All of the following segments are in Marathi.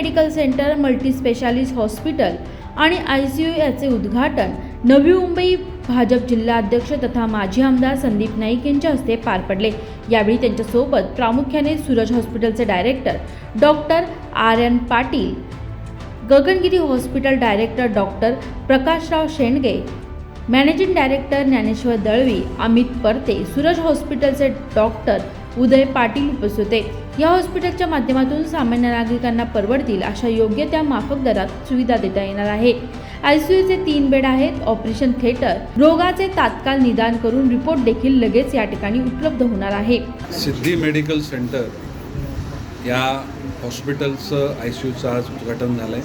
मेडिकल सेंटर, मल्टीस्पेशालिस्ट हॉस्पिटल आणि ICU याचे उद्घाटन नवी मुंबई भाजप जिल्हाध्यक्ष तथा माजी आमदार संदीप नाईक यांच्या हस्ते पार पडले। यावेळी त्यांच्यासोबत प्रामुख्याने सूरज हॉस्पिटलचे director doctor RN Patil, Gaganagiri hospital director doctor Prakashrao Shendge, managing director Dnyaneshwar Dalvi, Amit Parte, Suraj हॉस्पिटलचे डॉक्टर उदय पाटील उपस्थित होते। या हॉस्पिटलच्या माध्यमातून सामान्य नागरिकांना परवडतील अशा योग्य त्या माफक दरात सुविधा देता येणार आहे। ICUचे 3 बेड आहेत। ऑपरेशन थिएटर, रोगाचे तात्काळ निदान करून रिपोर्ट देखील लगेच या ठिकाणी उपलब्ध होणार आहे। सिद्धी मेडिकल सेंटर या हॉस्पिटलचं ICUचं आज उद्घाटन झालं आहे।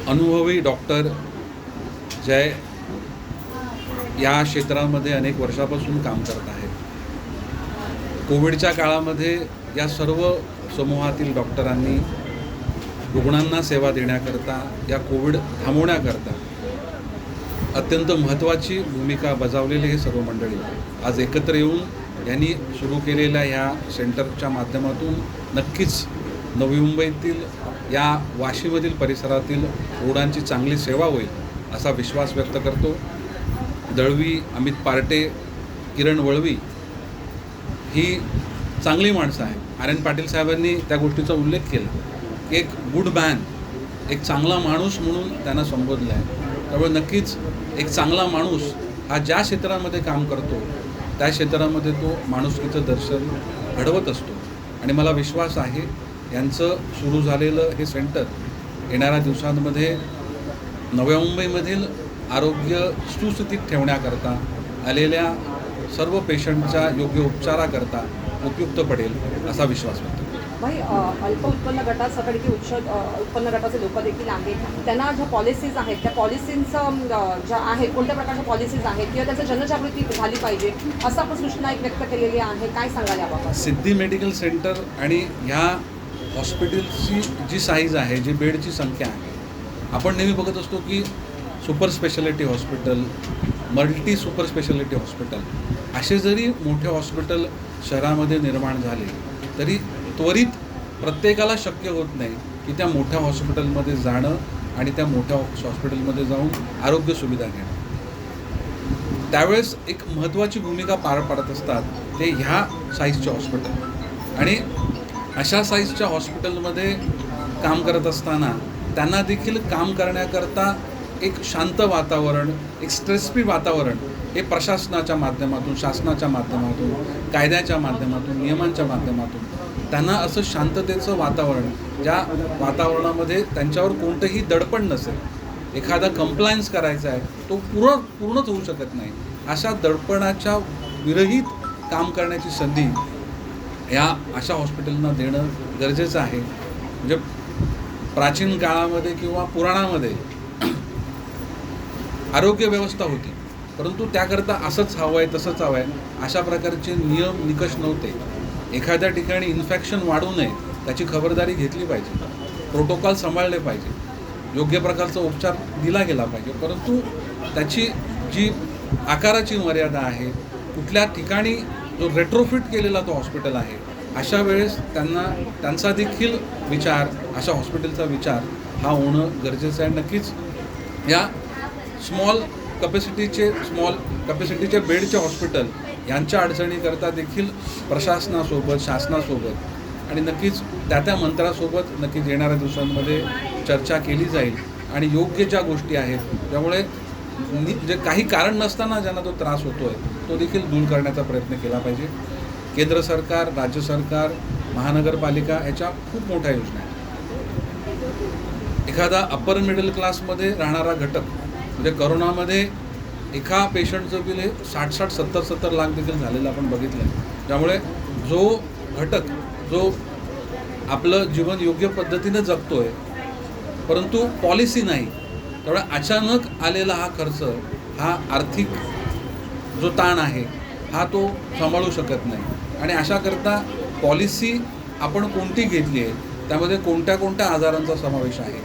अनुभवी डॉक्टर जय या क्षेत्रामध्ये अनेक वर्षापासून काम करत आहेत। कोविडच्या काळामध्ये या सर्व समूहातील डॉक्टरांनी रुग्णांना सेवा देण्याकरता, या कोविड थांबवण्याकरता अत्यंत महत्त्वाची भूमिका बजावलेली हे सर्व मंडळी आज एकत्र येऊन यांनी सुरू केलेल्या ह्या सेंटरच्या माध्यमातून नक्कीच नवी मुंबईतील या वाशीमधील परिसरातील रुग्णांची चांगली सेवा होईल असा विश्वास व्यक्त करतो। दळवी, अमित पार्टे, किरण वळवी ही चांगली माणसं आहे। RN पाटील साहेबांनी त्या गोष्टीचा उल्लेख केला की एक गुड मॅन, एक चांगला माणूस म्हणून त्यांना संबोधलं आहे। त्यामुळे नक्कीच एक चांगला माणूस हा ज्या क्षेत्रामध्ये काम करतो त्या क्षेत्रामध्ये तो माणुसकीचं दर्शन घडवत असतो आणि मला विश्वास आहे यांचं सुरू झालेलं हे सेंटर येणाऱ्या दिवसांमध्ये नव्या मुंबईमधील आरोग्य सुस्थितीत ठेवण्याकरता, आलेल्या सर्व पेशंटच्या योग्य उपचाराकरता उपयुक्त पडेल असा विश्वास व्यक्त करतो। भाई, अल्प उत्पन्न गटासकट की उच्च उत्पन्न गटाचे लोक देखील आहेत, त्यांना ज्या पॉलिसीज आहेत त्या पॉलिसींचं ज्या आहेत कोणत्या प्रकारच्या पॉलिसीज आहेत किंवा त्याचं जनजागृती झाली पाहिजे असं आपण सूचना एक व्यक्त केलेली आहे, काय सांगाल याबाबत? सिद्धी मेडिकल सेंटर आणि ह्या हॉस्पिटलची जी साईज आहे, जी बेडची संख्या आहे, आपण नेहमी बघत असतो की super speciality hospital, multi super speciality hospital असे जरी मोठे हॉस्पिटल शहरामध्ये निर्माण झाले तरी त्वरित प्रत्येकाला शक्य होत नाही की त्या मोठ्या हॉस्पिटलमध्ये जाणं आणि त्या मोठ्या हॉस्पिटलमध्ये जाऊन आरोग्य सुविधा घेणं। त्यावेळेस एक महत्त्वाची भूमिका पार पाडत असतात ते ह्या साईजचे हॉस्पिटल आणि अशा साईजच्या हॉस्पिटलमध्ये काम करत असताना त्यांना देखील काम करण्याकरता एक शांत वातावरण, एक स्ट्रेस फ्री वातावरण हे प्रशासनाच्या माध्यमातून, शासनाच्या माध्यमातून, कायद्याच्या माध्यमातून, नियमांच्या माध्यमातून त्यांना असं शांततेचं वातावरण, ज्या वातावरणामध्ये त्यांच्यावर कोणतंही दडपण नसेल, एखादा कंप्लायन्स करायचा आहे तो पूर्णच होऊ शकत नाही, अशा दडपणाच्या विरहित काम करण्याची संधी या अशा हॉस्पिटलना देणं गरजेचं आहे। म्हणजे प्राचीन काळामध्ये किंवा पुराणामध्ये आरोग्य व्यवस्था होती, परंतु त्याकरता असंच हवं आहे, तसंच हवं आहे अशा प्रकारचे नियम निकष नव्हते। एखाद्या ठिकाणी इन्फेक्शन वाढू नये त्याची खबरदारी घेतली पाहिजे, प्रोटोकॉल सांभाळले पाहिजे, योग्य प्रकारचा उपचार दिला गेला पाहिजे, परंतु त्याची जी आकाराची मर्यादा आहे, कुठल्या ठिकाणी जो रेट्रोफिट केलेला तो हॉस्पिटल आहे अशा वेळेस त्यांचा देखील विचार, अशा हॉस्पिटलचा विचार हा होणं गरजेचं आहे। नक्कीच या स्मॉल कॅपॅसिटीचे बेडचे हॉस्पिटल यांच्या अडचणीकरता देखील प्रशासनासोबत, शासनासोबत आणि नक्कीच त्या मंत्र्यासोबत नक्कीच येणाऱ्या दिवसांमध्ये चर्चा केली जाईल आणि योग्य ज्या गोष्टी आहेत त्यामुळे जे काही कारण नसताना ज्यांना तो त्रास होतो आहे तो देखील दूर करण्याचा प्रयत्न केला पाहिजे। केंद्र सरकार, राज्य सरकार, महानगरपालिका याच्या खूप मोठ्या योजना आहेत। एखादा अप्पर मिडल क्लासमध्ये राहणारा घटक म्हणजे करोनामध्ये एका पेशंटचं बिल हे 60-60, 70-70 लाख देखील झालेलं आपण बघितलं आहे। त्यामुळे जो घटक जो आपलं जीवन योग्य पद्धतीनं जगतो आहे परंतु पॉलिसी नाही, तेवढा अचानक आलेला हा खर्च, हा आर्थिक जो ताण आहे हा तो सांभाळू शकत नाही आणि अशाकरता पॉलिसी आपण कोणती घेतली आहे, त्यामध्ये कोणत्या कोणत्या आजारांचा समावेश आहे,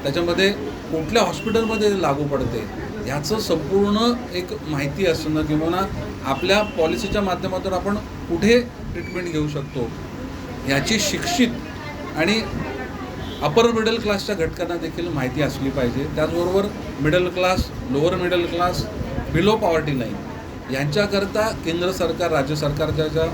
त्याच्यामध्ये कुठल्या हॉस्पिटलमध्ये लागू पडते ह्याचं संपूर्ण एक माहिती असणं किंवा आपल्या पॉलिसीच्या माध्यमातून आपण कुठे ट्रीटमेंट घेऊ शकतो ह्याची शिक्षित आणि अपर मिडल क्लासच्या घटकांना देखील माहिती असली पाहिजे. त्याचबरोबर middle class, lower middle class, below poverty line यांच्याकरता केंद्र सरकार, राज्य सरकारच्या ज्या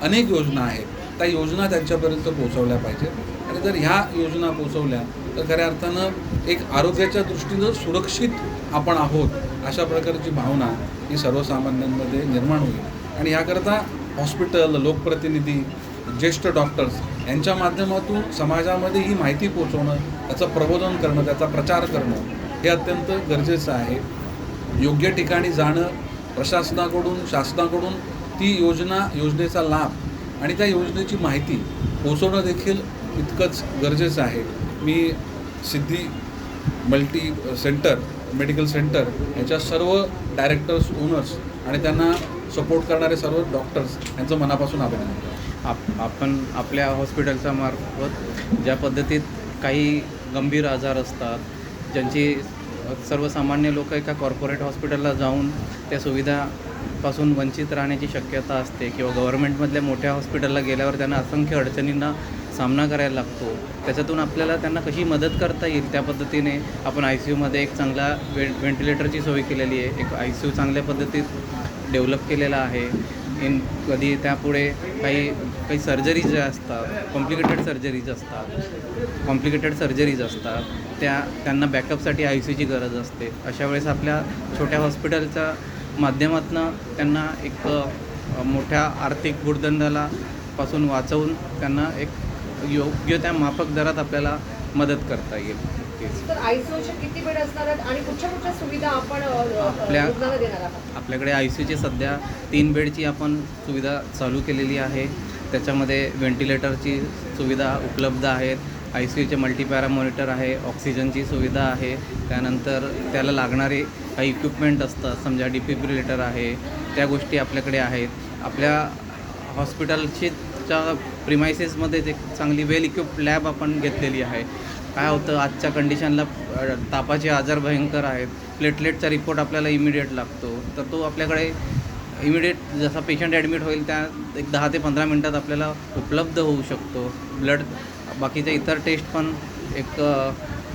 अनेक योजना आहेत त्या योजना त्यांच्यापर्यंत पोहोचवल्या पाहिजेत. आणि जर ह्या योजना पोहोचवल्या तर खऱ्या अर्थानं एक आरोग्याच्या दृष्टीनं सुरक्षित आपण आहोत अशा प्रकारची भावना ही सर्वसामान्यांमध्ये निर्माण होईल. आणि ह्याकरता हॉस्पिटल, लोकप्रतिनिधी, ज्येष्ठ डॉक्टर्स यांच्या माध्यमातून समाजामध्ये ही माहिती पोचवणं, त्याचं प्रबोधन करणं, त्याचा प्रचार करणं हे अत्यंत गरजेचं आहे. योग्य ठिकाणी जाणं, प्रशासनाकडून, शासनाकडून ती योजनेचा लाभ आणि त्या योजनेची माहिती पोचवणं देखील तितकंच गरजेचं आहे. मी सिद्धी मल्टी सेंटर, मेडिकल सेंटर याच्या सर्व डायरेक्टर्स, ओनर्स आणि त्यांना सपोर्ट करणारे सर्व डॉक्टर्स यांचं मनापासून अभिनंदन करतो. आपण आपल्या हॉस्पिटलच्या मार्फत ज्या पद्धतीत काही गंभीर आजार असतात, ज्यांची सर्वसामान्य लोक एका कॉर्पोरेट हॉस्पिटलला जाऊन त्या सुविधापासून वंचित राहण्याची शक्यता असते किंवा गव्हर्नमेंटमधल्या मोठ्या हॉस्पिटलला गेल्यावर त्यांना असंख्य अडचणींना सामना करायला लागतो. त्याच्यातून आपल्याला त्यांना कशी मदत करता येईल त्या पद्धतीने आपण ICUमध्ये एक चांगला व्हेंटिलेटरची सोय केलेली आहे. एक ICU चांगल्या पद्धतीत डेव्हलप केलेला आहे. कधी त्यापुढे काही सर्जरीज ज्या असतात, कॉम्प्लिकेटेड सर्जरीज असतात त्यांना बॅकअपसाठी ICUची गरज असते. अशा वेळेस आपल्या छोट्या हॉस्पिटलच्या माध्यमातून त्यांना एक मोठ्या आर्थिक भुर्दंडाला पासून वाचवून त्यांना एक योग्य त्या माफक दरात आपल्याला मदत करता येईल. तर ICUचे किती बेड असणार आहेत आणि कुठच्या सुविधा आपण रुग्णांना देणार आहात? आपल्याकडे ICUची सध्या 3 बेडची आपण सुविधा चालू केलेली आहे. त्याच्यामध्ये व्हेंटिलेटरची सुविधा उपलब्ध आहेत, ICUचे मल्टीपॅरा मॉनिटर आहे, ऑक्सिजनची सुविधा आहे. त्यानंतर त्याला लागणारे काही इक्विपमेंट असतात, समजा डिफिब्रिलेटर आहे, त्या गोष्टी आपल्याकडे आहेत. आपल्या हॉस्पिटलच्या प्रिमायसेसमध्येच एक चांगली वेल इक्विप्ड लॅब आपण घेतलेली आहे. काय होतं, आजच्या कंडिशनला तापाचे आजार भयंकर आहेत, प्लेटलेटचा रिपोर्ट आपल्याला इमिडिएट लागतो, तर तो आपल्याकडे इमिडिएट जसा पेशंट ॲडमिट होईल त्या एक 10 ते 15 मिनटात आपल्याला उपलब्ध होऊ शकतो. ब्लड, बाकीच्या इतर टेस्ट पण एक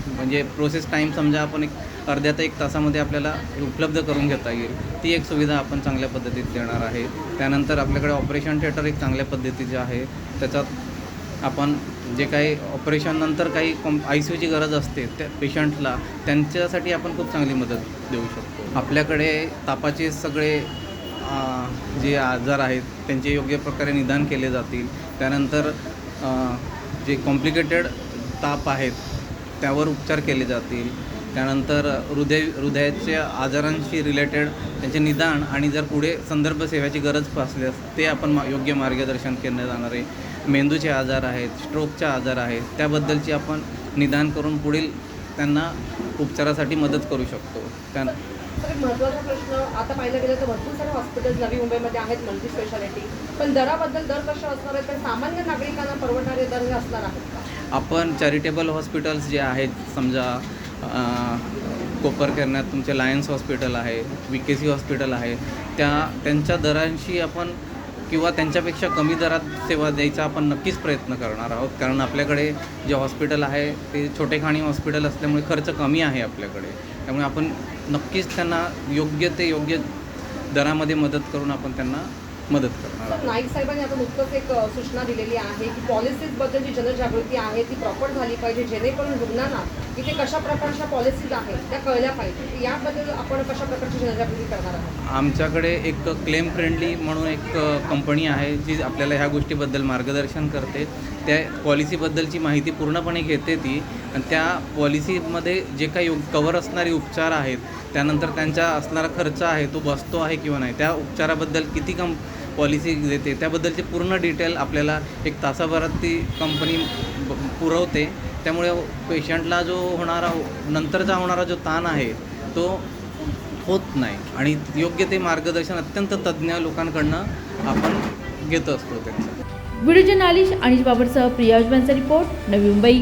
म्हणजे प्रोसेस टाईम समजा आपण एक अर्ध्या ते 1 तासामध्ये आपल्याला उपलब्ध करून घेता येईल. ती एक सुविधा आपण चांगल्या पद्धतीत देणार आहे. त्यानंतर आपल्याकडे ऑपरेशन थिएटर एक चांगल्या पद्धतीचे आहे. त्याच्यात आपण जे काही ऑपरेशननंतर काही ICUची गरज असते त्या पेशंटला, त्यांच्यासाठी आपण खूप चांगली मदत देऊ शकतो. आपल्याकडे तापाचे सगळे जे आजार आहेत त्यांचे योग्य प्रकारे निदान केले जातील. त्यानंतर जे कॉम्प्लिकेटेड ताप आहेत त्यावर उपचार केले जातील. त्यानंतर हृदयाच्या आजारांशी रिलेटेड त्यांचे निदान आणि जर पुढे संदर्भ सेवेची गरज भासल्यास ते आपण योग्य मार्गदर्शन केले जाणार आहे. मेंदूचे आजार आहेत, स्ट्रोकचे आजार आहेत, त्याबद्दलची आपण निदान करून पुढील त्यांना उपचारासाठी मदत करू शकतो. तर एक महत्त्वाचा प्रश्न, आता पाहिलं गेलं तर भरपूर सारे हॉस्पिटल्स नवी मुंबईमध्ये आहेत मल्टी स्पेशालिटी, पण दराबद्दल दर कशा असणार आहेत, तर सामान्य नागरिकांना परवडणारे दर हे असणार आहेत का? आपण चॅरिटेबल हॉस्पिटल्स जे आहेत, समजा कोपरखेरण्यात तुमचे लायन्स हॉस्पिटल आहे, VKC हॉस्पिटल आहे, त्यांच्या दरांशी आपण किंवा त्यांच्यापेक्षा कमी दरात सेवा द्यायचा आपण नक्कीच प्रयत्न करणार आहोत. कारण आपल्याकडे जे हॉस्पिटल आहे ते छोटेखानी हॉस्पिटल असल्यामुळे खर्च कमी आहे आपल्याकडे. त्यामुळे आपण नक्कीच त्यांना योग्य दरामध्ये मदत करून आपण त्यांना मदत करणार आहोत. नाईक साहेबांनी आता नुकतंच एक सूचना दिलेली आहे की पॉलिसीजबद्दल जी जनजागृती आहे ती प्रॉपर झाली पाहिजे, जेणेकरून रुग्णांना इथे कशा प्रकारच्या पॉलिसीज आहेत त्या कळल्या पाहिजे. याबद्दल आपण कशा प्रकारची जनजागृती करणार आहोत? आमच्याकडे एक क्लेम फ्रेंडली म्हणून एक कंपनी आहे जी आपल्याला ह्या गोष्टीबद्दल मार्गदर्शन करते. त्या पॉलिसीबद्दलची माहिती पूर्णपणे घेते ती, आणि त्या पॉलिसीमध्ये जे काही कवर असणारे उपचार आहेत, त्यानंतर त्यांचा असणारा खर्च आहे तो बसतो आहे किंवा नाही, त्या उपचाराबद्दल किती पॉलिसी देते त्याबद्दलचे पूर्ण डिटेल आपल्याला 1 तासाभरात ती कंपनी पुरवते. त्यामुळे पेशंटला नंतरचा होणारा जो ताण आहे तो होत नाही, आणि योग्य ते मार्गदर्शन अत्यंत तज्ज्ञ लोकांकडनं आपण घेत असतो त्यांचं. व्हिडिओ जर्नालिस्ट अनिश बाबरसह प्रिया उजबांचा रिपोर्ट, नवी मुंबई.